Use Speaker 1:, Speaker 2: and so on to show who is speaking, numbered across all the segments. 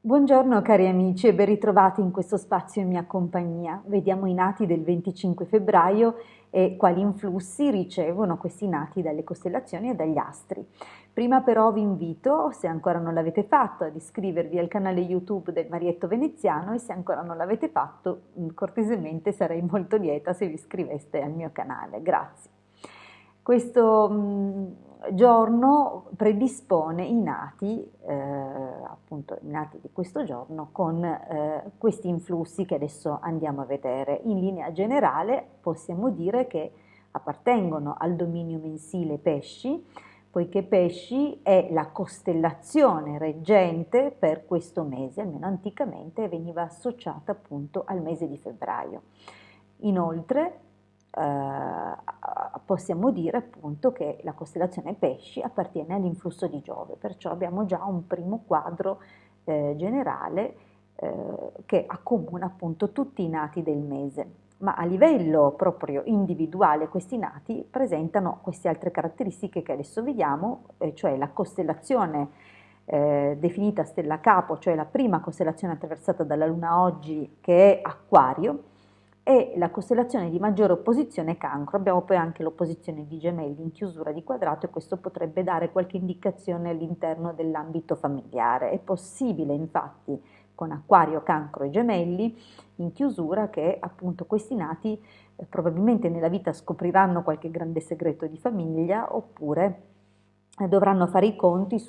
Speaker 1: Buongiorno cari amici e ben ritrovati in questo spazio in mia compagnia. Vediamo i nati del 25 febbraio e quali influssi ricevono questi nati dalle costellazioni e dagli astri. Prima però vi invito, se ancora non l'avete fatto, ad iscrivervi al canale YouTube del Marietto Veneziano e se ancora non l'avete fatto, cortesemente sarei molto lieta se vi iscriveste al mio canale. Grazie. Questo giorno predispone i nati, appunto i nati di questo giorno, con questi influssi che adesso andiamo a vedere. In linea generale possiamo dire che appartengono al dominio mensile Pesci, poiché Pesci è la costellazione reggente per questo mese, almeno anticamente veniva associata appunto al mese di febbraio. Inoltre possiamo dire appunto che la costellazione Pesci appartiene all'influsso di Giove, perciò abbiamo già un primo quadro generale che accomuna appunto tutti i nati del mese. Ma a livello proprio individuale questi nati presentano queste altre caratteristiche che adesso vediamo, cioè la costellazione definita Stella Capo, cioè la prima costellazione attraversata dalla Luna oggi, che è Acquario, e la costellazione di maggiore opposizione Cancro. Abbiamo poi anche l'opposizione di Gemelli in chiusura di quadrato e questo potrebbe dare qualche indicazione all'interno dell'ambito familiare. È possibile infatti con Acquario, Cancro e Gemelli in chiusura che appunto questi nati probabilmente nella vita scopriranno qualche grande segreto di famiglia oppure dovranno fare i conti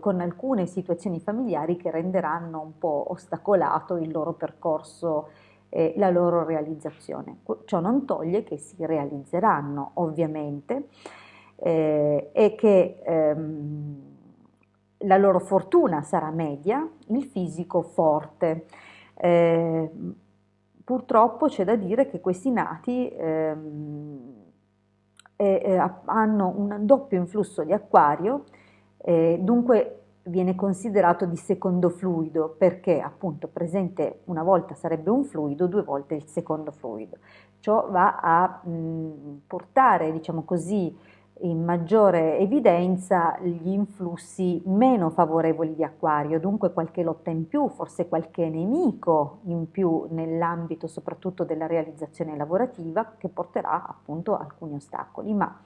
Speaker 1: con alcune situazioni familiari che renderanno un po' ostacolato il loro percorso e la loro realizzazione. Ciò non toglie che si realizzeranno ovviamente e che la loro fortuna sarà media, il fisico forte. Eh, Purtroppo c'è da dire che questi nati hanno un doppio influsso di acquario, dunque viene considerato di secondo fluido perché appunto presente una volta sarebbe un fluido, due volte il secondo fluido. Ciò va a portare, diciamo così, in maggiore evidenza gli influssi meno favorevoli di Acquario, dunque qualche lotta in più, forse qualche nemico in più nell'ambito soprattutto della realizzazione lavorativa che porterà appunto alcuni ostacoli, ma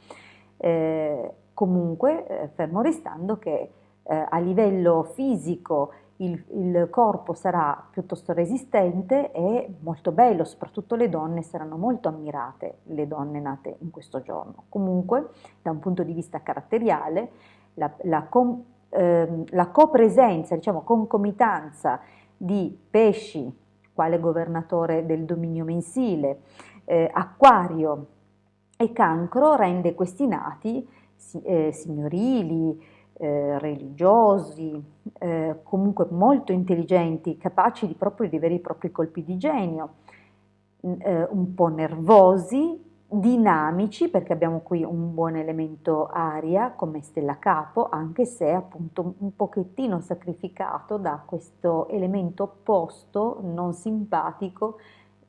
Speaker 1: comunque fermo restando che a livello fisico il corpo sarà piuttosto resistente e molto bello, soprattutto le donne saranno molto ammirate, le donne nate in questo giorno. Comunque, da un punto di vista caratteriale, la copresenza, diciamo concomitanza di pesci, quale governatore del dominio mensile, acquario e cancro rende questi nati signorili, religiosi, comunque molto intelligenti, capaci di proprio di veri e propri colpi di genio, un po' nervosi, dinamici, perché abbiamo qui un buon elemento aria come stella capo, anche se appunto un pochettino sacrificato da questo elemento opposto, non simpatico,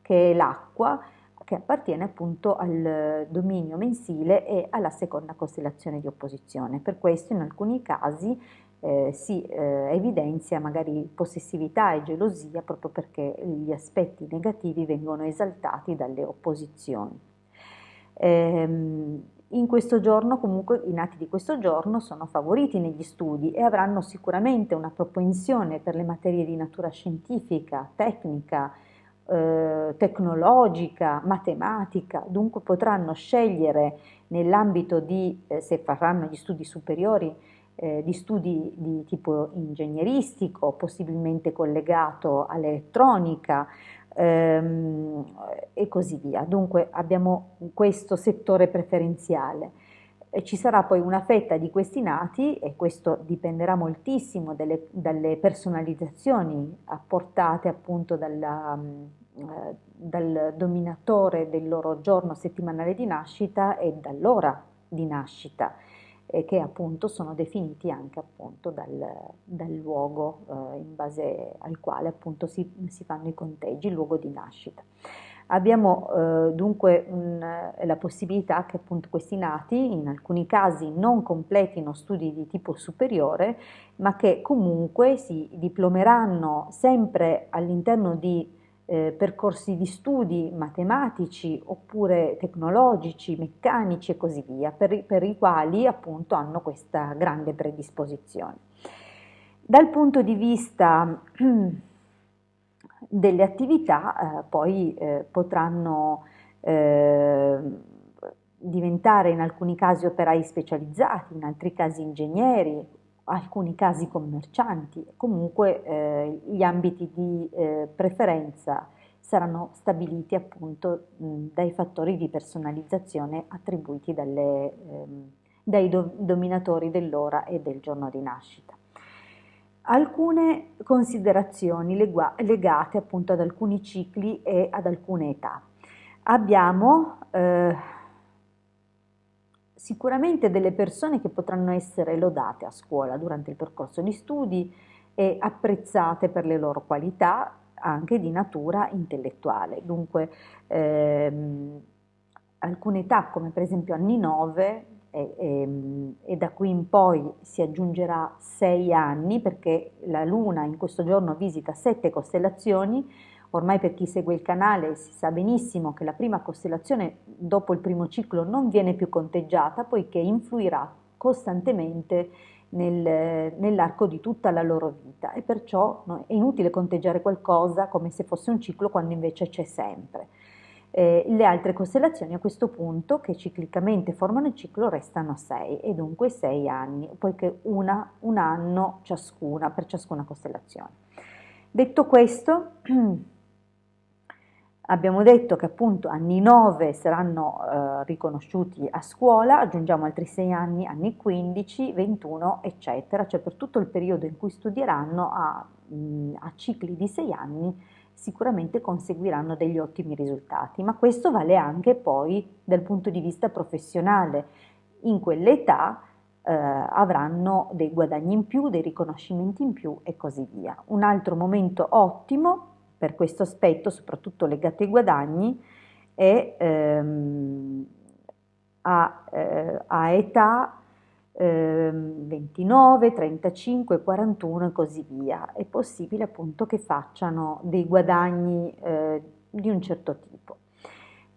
Speaker 1: che è l'acqua, che appartiene appunto al dominio mensile e alla seconda costellazione di opposizione. Per questo in alcuni casi si evidenzia magari possessività e gelosia proprio perché gli aspetti negativi vengono esaltati dalle opposizioni. In questo giorno, comunque, i nati di questo giorno sono favoriti negli studi e avranno sicuramente una propensione per le materie di natura scientifica, tecnica, tecnologica, matematica, dunque potranno scegliere nell'ambito di, se faranno gli studi superiori, di studi di tipo ingegneristico, possibilmente collegato all'elettronica e così via. Dunque abbiamo questo settore preferenziale. E ci sarà poi una fetta di questi nati, e questo dipenderà moltissimo dalle personalizzazioni apportate appunto dal dominatore del loro giorno settimanale di nascita e dall'ora di nascita, che appunto sono definiti anche appunto dal luogo in base al quale appunto si fanno i conteggi, il luogo di nascita. Abbiamo dunque la possibilità che appunto questi nati in alcuni casi non completino studi di tipo superiore, ma che comunque si diplomeranno sempre all'interno di percorsi di studi matematici oppure tecnologici, meccanici e così via, per i quali appunto hanno questa grande predisposizione. Dal punto di vista delle attività, poi potranno eh, diventare in alcuni casi operai specializzati, in altri casi ingegneri, alcuni casi commercianti, comunque gli ambiti di preferenza saranno stabiliti appunto dai fattori di personalizzazione attribuiti dai dominatori dell'ora e del giorno di nascita. Alcune considerazioni legate appunto ad alcuni cicli e ad alcune età. Abbiamo sicuramente delle persone che potranno essere lodate a scuola durante il percorso di studi e apprezzate per le loro qualità anche di natura intellettuale. Dunque, alcune età, come per esempio anni 9, e da qui in poi si aggiungerà 6 anni, perché la Luna in questo giorno visita 7 costellazioni. Ormai per chi segue il canale si sa benissimo che la prima costellazione dopo il primo ciclo non viene più conteggiata, poiché influirà costantemente nell'arco di tutta la loro vita, e perciò è inutile conteggiare qualcosa come se fosse un ciclo quando invece c'è sempre. Le altre costellazioni a questo punto, che ciclicamente formano il ciclo, restano 6, e dunque 6 anni, poiché un anno ciascuna per ciascuna costellazione. Detto questo, abbiamo detto che appunto anni 9 saranno riconosciuti a scuola, aggiungiamo altri 6 anni, anni 15, 21, eccetera, cioè per tutto il periodo in cui studieranno a cicli di 6 anni sicuramente conseguiranno degli ottimi risultati, ma questo vale anche poi dal punto di vista professionale. In quell'età avranno dei guadagni in più, dei riconoscimenti in più e così via. Un altro momento ottimo per questo aspetto, soprattutto legato ai guadagni, è a età 29, 35, 41 e così via. È possibile appunto che facciano dei guadagni di un certo tipo.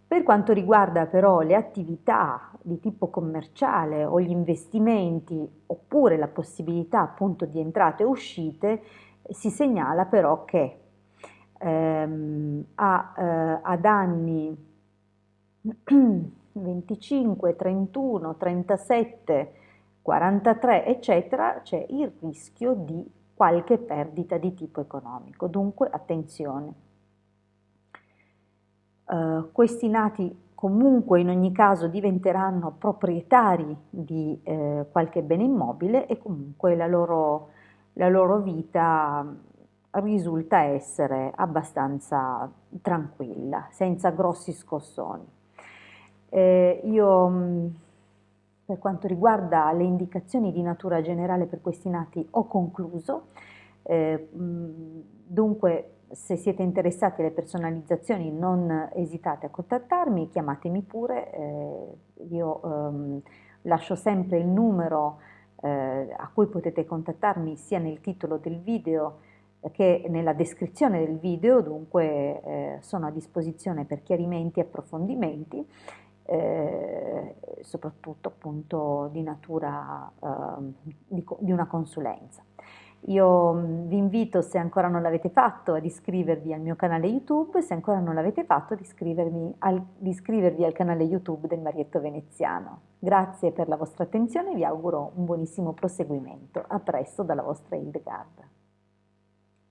Speaker 1: Per quanto riguarda però le attività di tipo commerciale o gli investimenti oppure la possibilità appunto di entrate e uscite, si segnala però che ad anni 25, 31, 37, 43, eccetera, c'è il rischio di qualche perdita di tipo economico. Dunque, attenzione. Questi nati comunque in ogni caso diventeranno proprietari di qualche bene immobile, e comunque la loro vita risulta essere abbastanza tranquilla, senza grossi scossoni. Per quanto riguarda le indicazioni di natura generale per questi nati, ho concluso. Dunque, se siete interessati alle personalizzazioni, non esitate a contattarmi, chiamatemi pure, io lascio sempre il numero a cui potete contattarmi sia nel titolo del video che nella descrizione del video, dunque sono a disposizione per chiarimenti e approfondimenti, soprattutto appunto di natura di una consulenza. Io vi invito, se ancora non l'avete fatto, ad iscrivervi al mio canale YouTube, se ancora non l'avete fatto, di iscrivervi al canale YouTube del Marietto Veneziano. Grazie per la vostra attenzione e vi auguro un buonissimo proseguimento. A presto dalla vostra Hildegard.